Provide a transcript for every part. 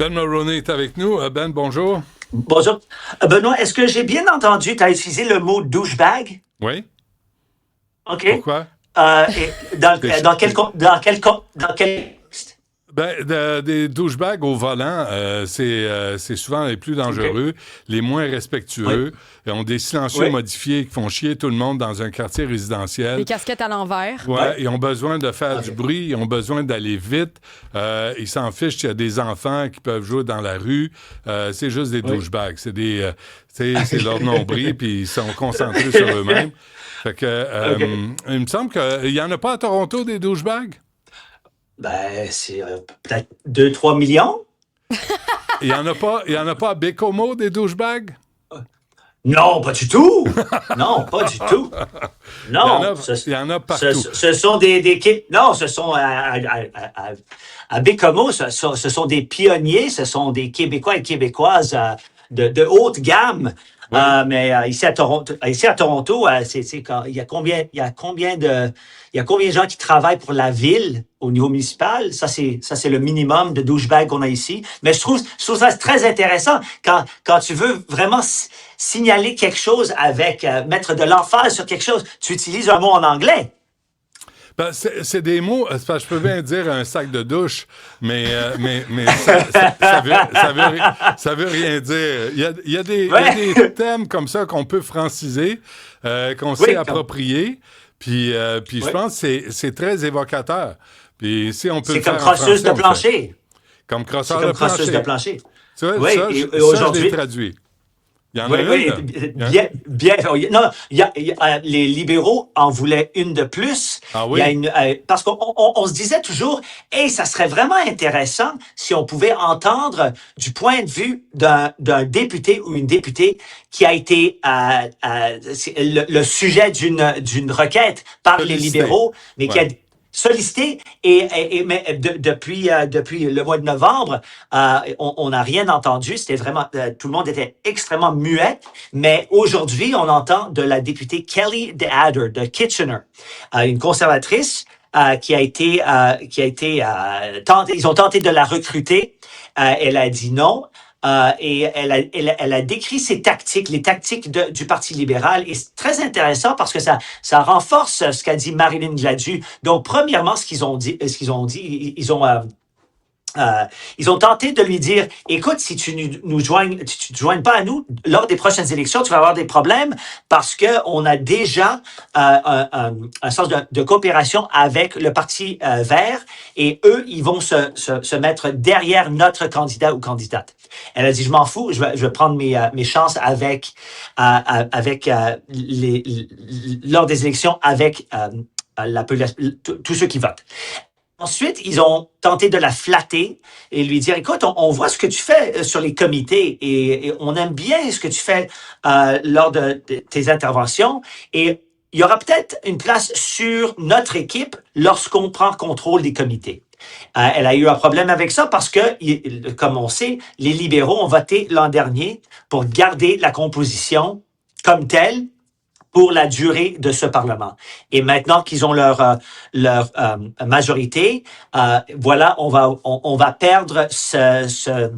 Ben Mulroney est avec nous. Ben, bonjour. Bonjour. Benoît, est-ce que j'ai bien entendu, tu as utilisé le mot douchebag? Oui. OK. Pourquoi? Et dans quel contexte? Ben, des douchebags au volant, c'est souvent les plus OK. dangereux, les moins Oui. respectueux. Ils ont des silencieux Oui. modifiés qui font chier tout le monde dans un quartier Les résidentiel. casquettes à l'envers. Oui. Ouais, ils ont besoin de faire du OK. bruit, ils ont besoin d'aller vite. Ils s'en fichent s'il y a des enfants qui peuvent jouer dans la rue. C'est juste des Oui. douchebags. C'est leur nombril, puis ils sont concentrés sur eux-mêmes. Fait que, OK. il me semble qu'il n'y en a pas à Toronto des douchebags. Ben, c'est peut-être 2, 3 millions? Il y en a pas à Bécomo des douchebags? Non, pas du tout. Non, pas du tout. Il y en Non, a, il y en a partout. ce sont non, ce sont à Bécomo, ce sont des pionniers, ce sont des Québécois et Québécoises de haute gamme. Oui. Mais ici à Toronto, il y a combien de gens qui travaillent pour la ville au niveau municipal? Ça c'est le minimum de douchebags qu'on a ici. Mais je trouve ça très intéressant quand tu veux vraiment signaler quelque chose avec mettre de l'emphase sur quelque chose, tu utilises un mot en anglais. Ben, c'est des mots, c'est parce que je peux bien dire un sac de douche, mais ça veut rien dire. Il y a des thèmes comme ça qu'on peut franciser, qu'on sait Oui, approprier, puis je oui. pense que c'est très évocateur. Puis si on peut C'est le comme faire en crosseuse français, de on le fait. plancher. Comme C'est crosseur de comme crosseuse de plancher. plancher. Tu vois, Oui, et ça, je l'ai aujourd'hui, traduit. Il y en a oui, oui, une? bien, bien. Non, les libéraux en voulaient une de plus. Ah Il y a oui? parce qu'on se disait toujours, hey, ça serait vraiment intéressant si on pouvait entendre du point de vue d'un député ou une députée qui a été c'est le sujet d'une requête par les Félicité. libéraux, mais qui Ouais. a sollicité mais depuis le mois de novembre, on n'a rien entendu. C'était vraiment tout le monde était extrêmement muet. Mais aujourd'hui, on entend de la députée Kelly DeAdder de Kitchener, une conservatrice qui a été tentée. Ils ont tenté de la recruter. Elle a dit non. Et elle a décrit ses tactiques, les tactiques du Parti libéral. Et c'est très intéressant parce que ça renforce ce qu'a dit Marilyn Gladu. Donc, premièrement, ils ont tenté de lui dire, écoute, si tu te joignes pas à nous lors des prochaines élections, tu vas avoir des problèmes parce que on a déjà un sens de coopération avec le Parti vert et eux, ils vont se mettre derrière notre candidat ou candidate. Elle a dit, je m'en fous, je vais prendre mes chances lors des élections avec tous ceux qui votent. Ensuite, ils ont tenté de la flatter et lui dire, écoute, on voit ce que tu fais sur les comités et on aime bien ce que tu fais lors de tes interventions et il y aura peut-être une place sur notre équipe lorsqu'on prend contrôle des comités. Elle a eu un problème avec ça parce que, comme on sait, les libéraux ont voté l'an dernier pour garder la composition comme telle pour la durée de ce Parlement. Et maintenant qu'ils ont leur majorité, voilà, on va perdre ce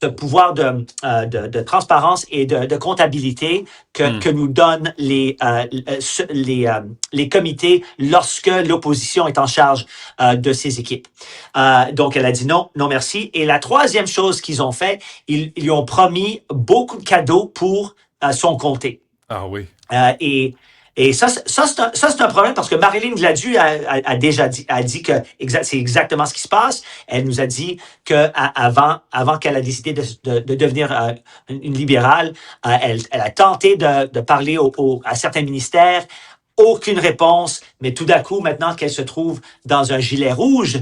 pouvoir de transparence et de comptabilité que Hmm. nous donnent les comités lorsque l'opposition est en charge de ces équipes. Donc, elle a dit non, non merci. Et la troisième chose qu'ils ont fait, ils lui ont promis beaucoup de cadeaux pour son comté. Ah oui. Et ça, c'est un problème parce que Marilyn Gladu a déjà dit que c'est exactement ce qui se passe. Elle nous a dit que avant qu'elle a décidé de devenir une libérale, elle a tenté de parler à certains ministères. Aucune réponse, mais tout d'un coup, maintenant qu'elle se trouve dans un gilet rouge,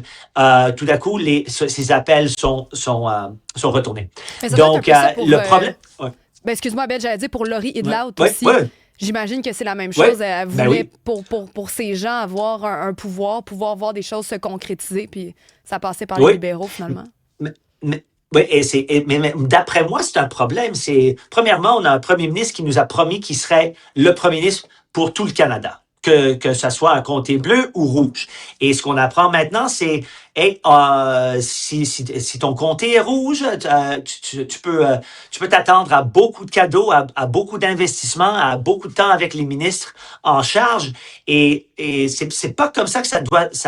tout d'un coup, ses appels sont retournés. Mais ça doit être un Donc, peu ça pour... le problème... Ouais, Ben, excuse-moi, Ben, j'allais dire pour Laurie ouais, Idlaut ouais, aussi. ouais, J'imagine que c'est la même ouais, chose. Elle ben voulait, oui. pour ces gens, avoir un pouvoir voir des choses se concrétiser, puis ça passait par les Oui. libéraux, finalement. Oui, mais d'après moi, c'est un problème. Premièrement, on a un premier ministre qui nous a promis qu'il serait le premier ministre pour tout le Canada, que ça soit un comté bleu ou rouge. Et ce qu'on apprend maintenant, c'est hey, si ton comté est rouge, tu peux t'attendre à beaucoup de cadeaux, à beaucoup d'investissements, à beaucoup de temps avec les ministres en charge. Et c'est pas comme ça que ça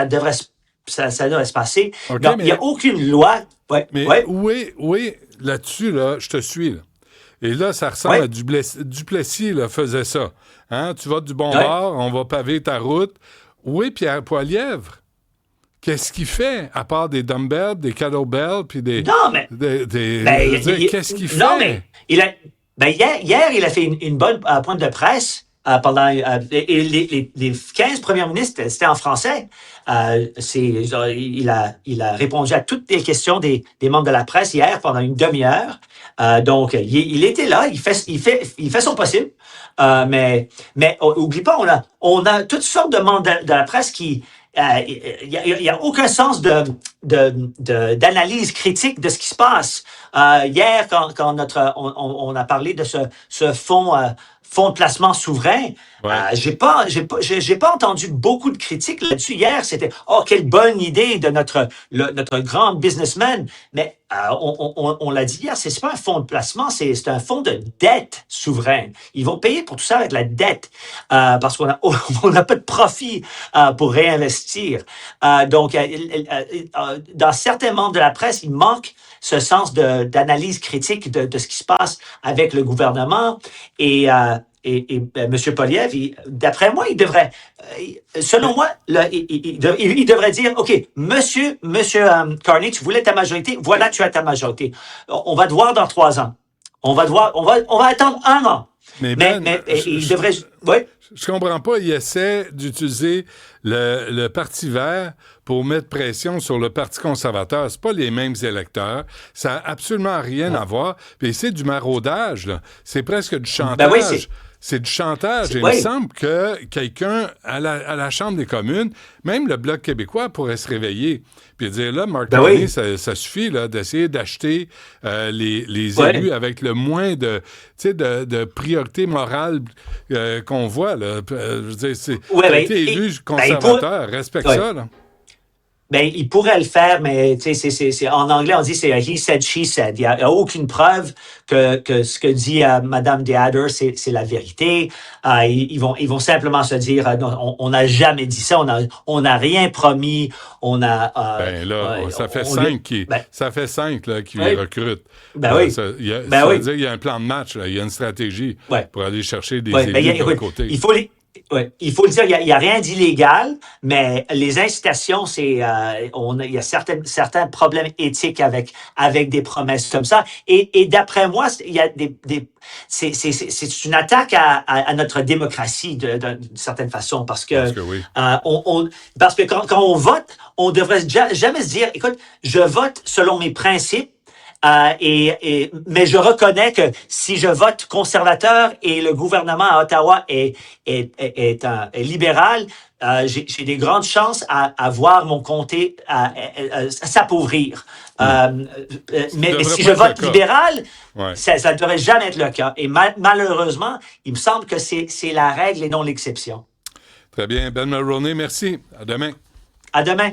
devrait se passer. OK, Donc, il n'y a aucune loi. Ouais, Mais ouais. oui, là-dessus, là, je te suis, là. Et là, ça ressemble Ouais. à Duplessis, là, faisait ça. Hein? Tu vas du bon Ouais. bord, on va paver ta route. Oui, Pierre Poilievre, qu'est-ce qu'il fait, à part des dumbbells, des kettlebells, puis Non, mais je veux dire, qu'est-ce qu'il fait? non, mais hier, il a fait une bonne pointe de presse pendant et les 15 premiers ministres, c'était en français. Il a répondu à toutes les questions des membres de la presse hier pendant une demi-heure. Donc, il était là, il fait son possible. Mais oublie pas, on a toutes sortes de membres de la presse qui il y a aucun sens d'analyse critique de ce qui se passe. Hier, quand on a parlé de ce fonds de placement souverain, Ouais. j'ai pas entendu beaucoup de critiques là-dessus. Hier, c'était quelle bonne idée de notre grand businessman. Mais on l'a dit hier, c'est pas un fonds de placement, c'est un fonds de dette souveraine. Ils vont payer pour tout ça avec la dette parce qu'on on n'a pas de profit pour réinvestir. Donc, dans certains membres de la presse, il manque ce sens d'analyse critique de ce qui se passe avec le gouvernement. Et M. Poilievre, d'après moi, il devrait, selon moi, il devrait dire, OK, Monsieur Carney, tu voulais ta majorité, voilà, tu as ta majorité. On va te voir dans 3 ans. On va attendre 1 an. Mais il devrait... Oui. Je comprends pas. Il essaie d'utiliser le Parti vert pour mettre pression sur le Parti conservateur. C'est pas les mêmes électeurs. Ça n'a absolument rien à voir. Puis c'est du maraudage, là. C'est presque du chantage. Ben oui, c'est du chantage. Et il oui. me semble que quelqu'un à la Chambre des communes, même le Bloc québécois, pourrait se réveiller puis dire, là, Mark Ben Carney, oui. ça suffit là, d'essayer d'acheter les Ouais. élus avec le moins de priorité morale qu'on voit. Là. Je veux dire, Ouais, t'as été élu conservateur, respecte ça. Là. Ben, il pourrait le faire, mais tu sais, en anglais, on dit c'est he said, she said. Il n'y a aucune preuve que ce que dit Madame DeAdder, c'est la vérité. Ils vont simplement se dire, non, on n'a jamais dit ça, on n'a rien promis, on a... Ben là, ça fait 5 là, qui Ouais. recrutent. Ben oui. Ça veut dire qu'il y a un plan de match, là, il y a une stratégie pour aller chercher des élus de l'autre côté. Il faut le dire, il y a rien d'illégal, mais les incitations, il y a certains problèmes éthiques avec des promesses comme ça. Et d'après moi, il y a c'est une attaque à notre démocratie d'une certaine façon, parce que oui. Parce que quand on vote, on devrait jamais se dire, écoute, je vote selon mes principes. Mais je reconnais que si je vote conservateur et le gouvernement à Ottawa est libéral, j'ai des grandes chances à voir mon comté s'appauvrir. Mais si je vote libéral, ça ne devrait jamais être le cas. Et malheureusement, il me semble que c'est la règle et non l'exception. Très bien. Ben Mulroney, merci. À demain. À demain.